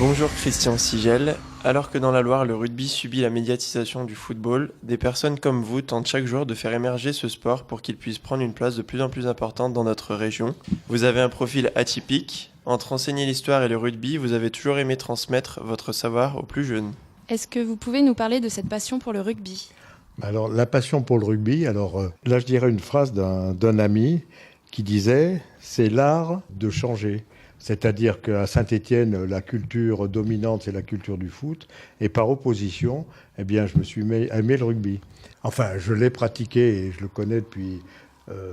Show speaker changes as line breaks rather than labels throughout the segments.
Bonjour Christian Sigel. Alors que dans la Loire, le rugby subit la médiatisation du football, des personnes comme vous tentent chaque jour de faire émerger ce sport pour qu'il puisse prendre une place de plus en plus importante dans notre région. Vous avez un profil atypique. Entre enseigner l'histoire et le rugby, vous avez toujours aimé transmettre votre savoir aux plus jeunes.
Est-ce que vous pouvez nous parler de cette passion pour le rugby ?
Alors, la passion pour le rugby, là je dirais une phrase d'un ami qui disait « c'est l'art de changer ». C'est-à-dire qu'à Saint-Étienne, la culture dominante, c'est la culture du foot. Et par opposition, je me suis aimé le rugby. Enfin, je l'ai pratiqué et je le connais depuis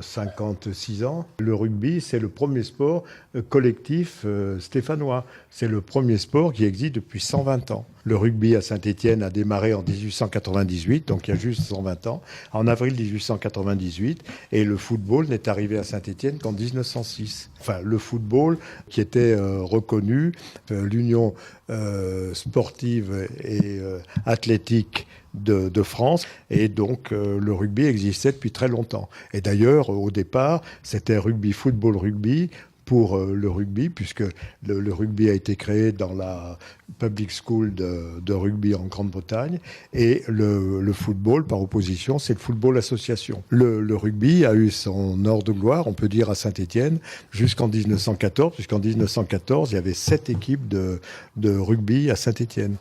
56 ans. Le rugby, c'est le premier sport collectif stéphanois. C'est le premier sport qui existe depuis 120 ans. Le rugby à Saint-Étienne a démarré en 1898, donc il y a juste 120 ans, en avril 1898, et le football n'est arrivé à Saint-Étienne qu'en 1906. Enfin, le football qui était reconnu, l'Union sportive et athlétique de France, et donc le rugby existait depuis très longtemps. Et d'ailleurs, au départ, c'était rugby, football, rugby, pour le rugby, puisque le rugby a été créé dans la public school de rugby en Grande-Bretagne, et le football, par opposition, c'est le football association. Le rugby a eu son heure de gloire, on peut dire, à Saint-Étienne, jusqu'en 1914, puisqu'en 1914, il y avait 7 équipes de rugby à Saint-Étienne.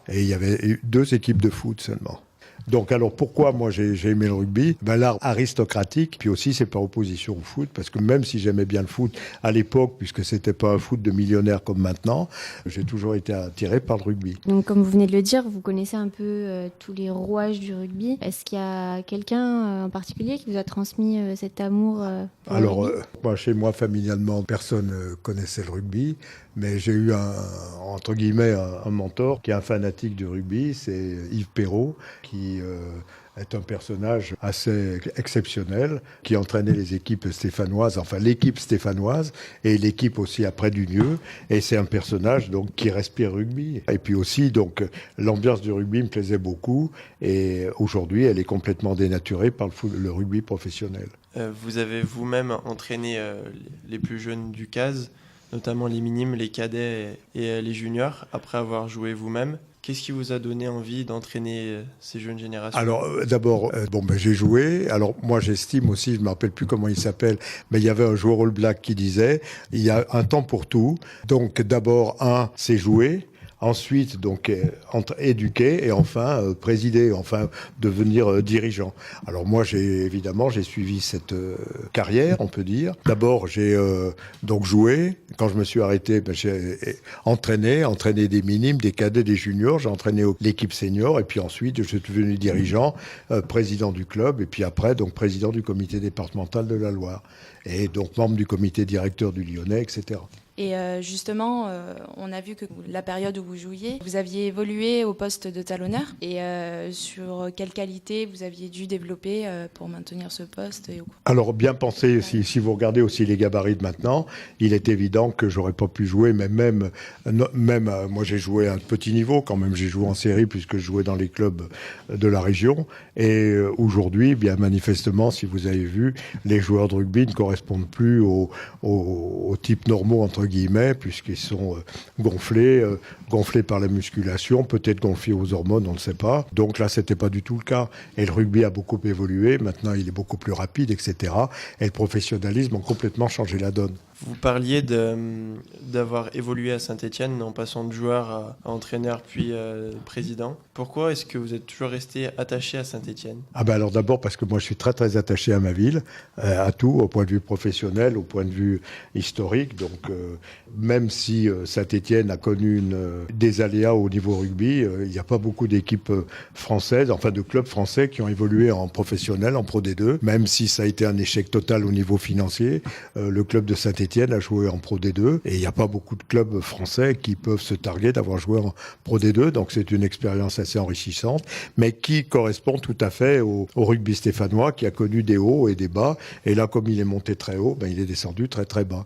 Et il y avait 2 équipes de foot seulement. Donc alors pourquoi moi j'ai aimé le rugby ? L'art aristocratique, puis aussi c'est par opposition au foot, parce que même si j'aimais bien le foot à l'époque, puisque c'était pas un foot de millionnaires comme maintenant, j'ai toujours été attiré par le rugby.
Donc comme vous venez de le dire, vous connaissez un peu tous les rouages du rugby. Est-ce qu'il y a quelqu'un en particulier qui vous a transmis cet amour pour le rugby ?
Chez moi, familialement, personne ne connaissait le rugby, mais j'ai eu un mentor qui est un fanatique du rugby, c'est Yves Perrault, qui est un personnage assez exceptionnel, qui entraînait les équipes stéphanoises, enfin l'équipe stéphanoise et l'équipe aussi après d'Unieux. Et c'est un personnage donc qui respire rugby. Et puis aussi donc l'ambiance du rugby me plaisait beaucoup. Et aujourd'hui, elle est complètement dénaturée par le rugby professionnel.
Vous avez vous-même entraîné les plus jeunes du CAS, notamment les minimes, les cadets et les juniors, après avoir joué vous-même. Qu'est-ce qui vous a donné envie d'entraîner ces jeunes générations ?
Alors d'abord, j'ai joué. Alors moi j'estime aussi, je ne me rappelle plus comment il s'appelle, mais il y avait un joueur All Black qui disait « il y a un temps pour tout ». Donc d'abord, c'est jouer. Ensuite, donc, éduquer et enfin présider, enfin devenir dirigeant. Alors moi, j'ai suivi cette carrière, on peut dire. D'abord, j'ai donc joué. Quand je me suis arrêté, j'ai entraîné des minimes, des cadets, des juniors. J'ai entraîné l'équipe senior et puis ensuite, je suis devenu dirigeant, président du club et puis après, donc président du comité départemental de la Loire et donc membre du comité directeur du Lyonnais, etc.
Et justement, on a vu que la période où vous jouiez, vous aviez évolué au poste de talonneur. Et sur quelles qualités vous aviez dû développer pour maintenir ce poste
Alors, bien pensé, si vous regardez aussi les gabarits de maintenant, il est évident que j'aurais pas pu jouer, mais même moi j'ai joué à un petit niveau, quand même j'ai joué en série puisque je jouais dans les clubs de la région. Et aujourd'hui, bien manifestement, si vous avez vu, les joueurs de rugby ne correspondent plus aux types normaux, entre guillemets, puisqu'ils sont gonflés par la musculation, peut-être gonflés aux hormones, on ne sait pas. Donc là, c'était pas du tout le cas. Et le rugby a beaucoup évolué, maintenant il est beaucoup plus rapide, etc. Et le professionnalisme a complètement changé la donne.
Vous parliez d'avoir évolué à Saint-Étienne en passant de joueur à entraîneur puis président. Pourquoi est-ce que vous êtes toujours resté attaché à Saint-Étienne ?
Alors d'abord parce que moi je suis très très attaché à ma ville, à tout, au point de vue professionnel, au point de vue historique. Donc même si Saint-Étienne a connu des aléas au niveau rugby, il n'y a pas beaucoup d'équipes françaises, enfin de clubs français qui ont évolué en professionnel, en Pro D2, même si ça a été un échec total au niveau financier. Le club de Saint-Étienne a joué en Pro D2 et il n'y a pas beaucoup de clubs français qui peuvent se targuer d'avoir joué en Pro D2, donc c'est une expérience assez enrichissante, mais qui correspond tout à fait au rugby stéphanois qui a connu des hauts et des bas, et là comme il est monté très haut, il est descendu très très bas.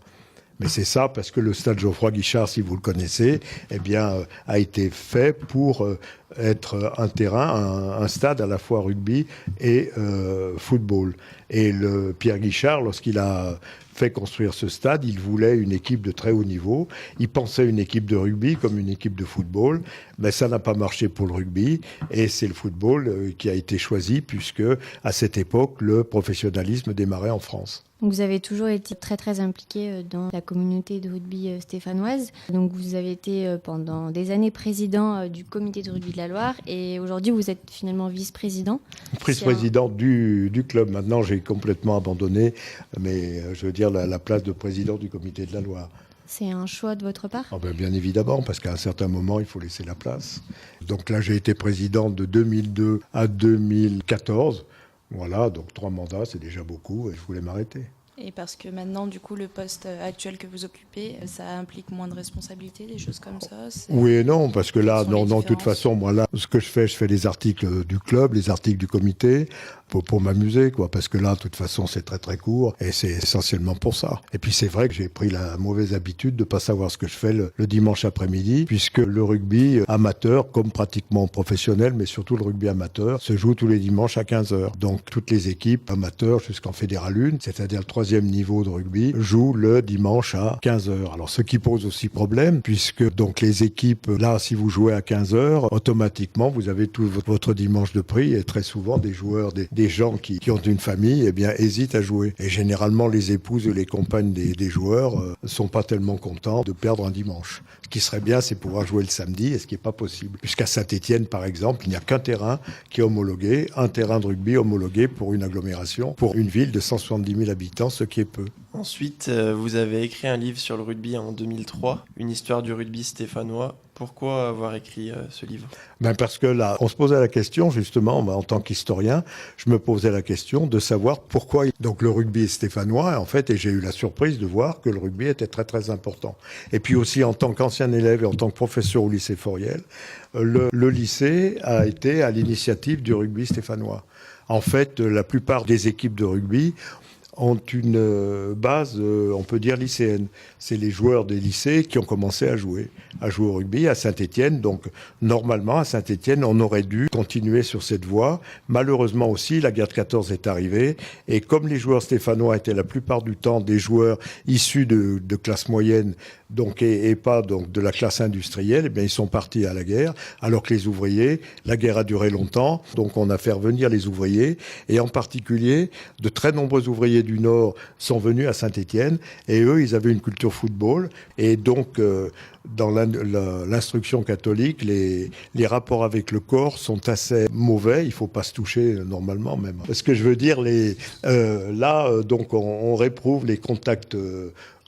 Mais c'est ça parce que le stade Geoffroy Guichard, si vous le connaissez, a été fait pour être un terrain, un stade à la fois rugby et football. Et Pierre Guichard, lorsqu'il a fait construire ce stade, il voulait une équipe de très haut niveau. Il pensait une équipe de rugby comme une équipe de football, mais ça n'a pas marché pour le rugby et c'est le football qui a été choisi puisque à cette époque, le professionnalisme démarrait en France.
Donc vous avez toujours été très très impliqué dans la communauté de rugby stéphanoise. Donc vous avez été pendant des années président du comité de rugby de la Loire et aujourd'hui vous êtes finalement vice-président.
Vice-président du club. Maintenant j'ai complètement abandonné, mais je veux dire la place de président du comité de la Loire.
C'est un choix de votre part ?
Bien évidemment, parce qu'à un certain moment, il faut laisser la place. Donc là, j'ai été président de 2002 à 2014. Voilà, donc 3 mandats, c'est déjà beaucoup et je voulais m'arrêter.
Et parce que maintenant, du coup, le poste actuel que vous occupez, ça implique moins de responsabilités, des choses comme ça ?
Oui et non, parce que là, non, de toute façon, moi là, ce que je fais les articles du club, les articles du comité, pour m'amuser, quoi. Parce que là, de toute façon, c'est très très court et c'est essentiellement pour ça. Et puis c'est vrai que j'ai pris la mauvaise habitude de pas savoir ce que je fais le dimanche après-midi, puisque le rugby amateur, comme pratiquement professionnel, mais surtout le rugby amateur, se joue tous les dimanches à 15h. Donc toutes les équipes amateurs jusqu'en Fédéral 1, c'est-à-dire le 3e niveau de rugby, jouent le dimanche à 15h. Alors ce qui pose aussi problème, puisque donc les équipes, là, si vous jouez à 15h, automatiquement, vous avez tout votre dimanche de prix et très souvent des joueurs, des gens qui ont une famille, eh bien, hésitent à jouer. Et généralement, les épouses ou les compagnes des joueurs sont pas tellement contents de perdre un dimanche. Ce qui serait bien, c'est pouvoir jouer le samedi, et ce qui n'est pas possible. Puisqu'à Saint-Étienne, par exemple, il n'y a qu'un terrain qui est homologué, un terrain de rugby homologué pour une agglomération, pour une ville de 170 000 habitants, ce qui est peu.
Ensuite, vous avez écrit un livre sur le rugby en 2003, une histoire du rugby stéphanois. Pourquoi avoir écrit ce livre ?
Parce que là, on se posait la question, justement, en tant qu'historien, je me posais la question de savoir pourquoi donc le rugby est stéphanois, en fait, et j'ai eu la surprise de voir que le rugby était très très important. Et puis aussi, en tant qu'ancien élève et en tant que professeur au lycée Fauriel, le lycée a été à l'initiative du rugby stéphanois. En fait, la plupart des équipes de rugby ont une base, on peut dire, lycéenne. C'est les joueurs des lycées qui ont commencé à jouer au rugby à Saint-Étienne. Donc, normalement, à Saint-Étienne, on aurait dû continuer sur cette voie. Malheureusement aussi, la guerre de 14 est arrivée. Et comme les joueurs stéphanois étaient la plupart du temps des joueurs issus de classe moyenne, donc, et pas donc de la classe industrielle, eh bien, ils sont partis à la guerre. Alors que les ouvriers, la guerre a duré longtemps. Donc, on a fait revenir les ouvriers. Et en particulier, de très nombreux ouvriers du Nord sont venus à Saint-Étienne. Et eux, ils avaient une culture football. Et donc, dans l'instruction catholique, les rapports avec le corps sont assez mauvais. Il ne faut pas se toucher normalement même. Ce que je veux dire, donc on réprouve les contacts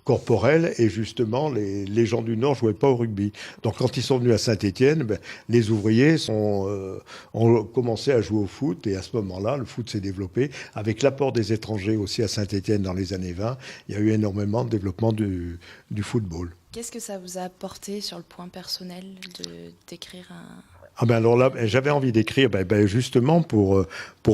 corporels et justement les gens du Nord jouaient pas au rugby. Donc quand ils sont venus à Saint-Étienne, les ouvriers ont commencé à jouer au foot et à ce moment-là, le foot s'est développé. Avec l'apport des étrangers aussi à Saint-Étienne dans les années 20, il y a eu énormément de développement du football.
Qu'est-ce que ça vous a apporté sur le point personnel d'écrire un...
Alors là, j'avais envie d'écrire justement pour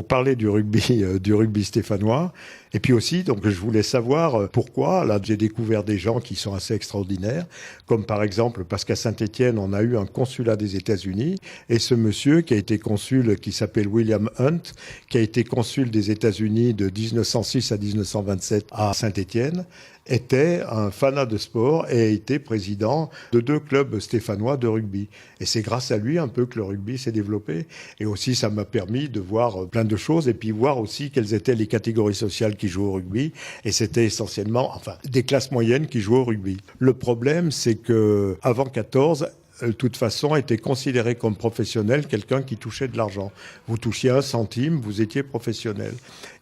parler du rugby stéphanois. Et puis aussi, donc, je voulais savoir pourquoi. Là, j'ai découvert des gens qui sont assez extraordinaires, comme par exemple, parce qu'à Saint-Étienne, on a eu un consulat des États-Unis, et ce monsieur qui a été consul, qui s'appelle William Hunt, qui a été consul des États-Unis de 1906 à 1927 à Saint-Étienne, était un fanat de sport et a été président de 2 clubs stéphanois de rugby. Et c'est grâce à lui un peu que le rugby s'est développé. Et aussi, ça m'a permis de voir plein de choses et puis voir aussi quelles étaient les catégories sociales qui jouaient au rugby. Et c'était essentiellement, des classes moyennes qui jouaient au rugby. Le problème, c'est que avant 14, de toute façon, était considéré comme professionnel quelqu'un qui touchait de l'argent. Vous touchiez 1 centime, vous étiez professionnel.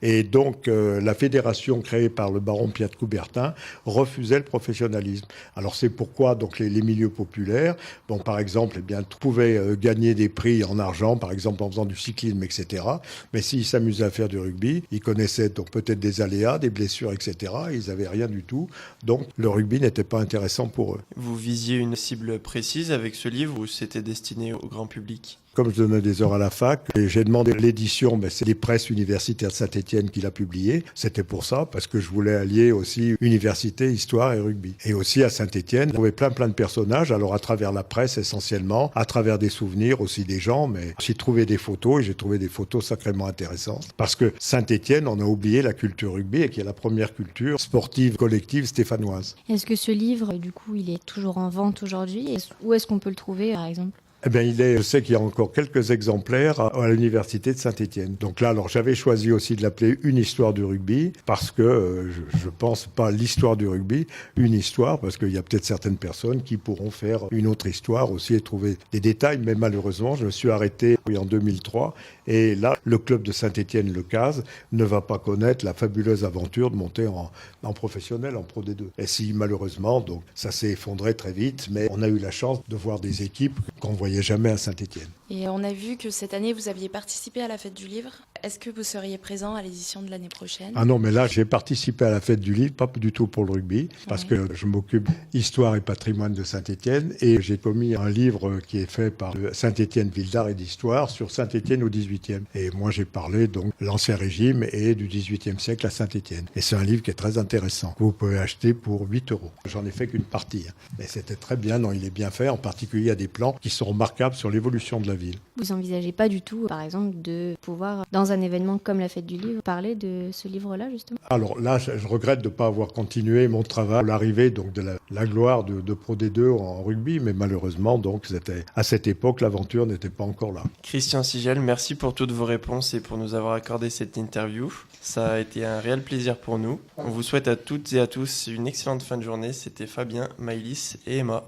Et donc, la fédération créée par le baron Pierre de Coubertin refusait le professionnalisme. Alors, c'est pourquoi donc les milieux populaires, par exemple, pouvaient gagner des prix en argent, par exemple en faisant du cyclisme, etc. Mais s'ils s'amusaient à faire du rugby, ils connaissaient donc peut-être des aléas, des blessures, etc. Ils n'avaient rien du tout. Donc, le rugby n'était pas intéressant pour eux.
Vous visiez une cible précise avec ce livre ou c'était destiné au grand public ?
comme je donnais des heures à la fac, et j'ai demandé l'édition, mais c'est les presses universitaires de Saint-Étienne qui l'a publié. C'était pour ça, parce que je voulais allier aussi université, histoire et rugby. Et aussi à Saint-Étienne, on trouvait plein de personnages, alors à travers la presse essentiellement, à travers des souvenirs aussi des gens, mais j'ai trouvé des photos, et j'ai trouvé des photos sacrément intéressantes. Parce que Saint-Étienne, on a oublié la culture rugby, et qui est la première culture sportive collective stéphanoise.
Est-ce que ce livre, du coup, il est toujours en vente aujourd'hui? Où est-ce qu'on peut le trouver, par exemple?
Eh bien, je sais qu'il y a encore quelques exemplaires à l'université de Saint-Étienne. Donc là, alors j'avais choisi aussi de l'appeler Une histoire du rugby, parce que je pense pas l'histoire du rugby, une histoire, parce qu'il y a peut-être certaines personnes qui pourront faire une autre histoire aussi et trouver des détails. Mais malheureusement, je me suis arrêté en 2003. Et là, le club de Saint-Étienne, le CAS, ne va pas connaître la fabuleuse aventure de monter en professionnel, en Pro D2. Et si, malheureusement, donc ça s'est effondré très vite, mais on a eu la chance de voir des équipes qu'on voyait jamais à Saint-Étienne.
Et on a vu que cette année, vous aviez participé à la Fête du Livre. Est-ce que vous seriez présent à l'édition de l'année prochaine?
Ah non, mais là, j'ai participé à la Fête du Livre, pas du tout pour le rugby, parce que je m'occupe Histoire et patrimoine de Saint-Étienne, et j'ai commis un livre qui est fait par le Saint-Étienne Ville d'Art et d'Histoire sur Saint-Étienne au XVIIIe. Et moi, j'ai parlé donc de l'Ancien Régime et du XVIIIe siècle à Saint-Étienne. Et c'est un livre qui est très intéressant. Vous pouvez acheter pour 8 €. J'en ai fait qu'une partie. Mais c'était très bien, non, il est bien fait. En particulier, il y a des plans qui sont remarquables sur l'évolution de la ville.
Vous envisagez pas du tout, par exemple, de pouvoir, dans un événement comme la Fête du Livre, parler de ce livre-là, justement?
Alors là, je regrette de ne pas avoir continué mon travail, l'arrivée donc de la gloire de Pro D2 en rugby, mais malheureusement, donc, à cette époque, l'aventure n'était pas encore là.
Christian Sigel, merci pour toutes vos réponses et pour nous avoir accordé cette interview. Ça a été un réel plaisir pour nous. On vous souhaite à toutes et à tous une excellente fin de journée. C'était Fabien, Maïlis et Emma.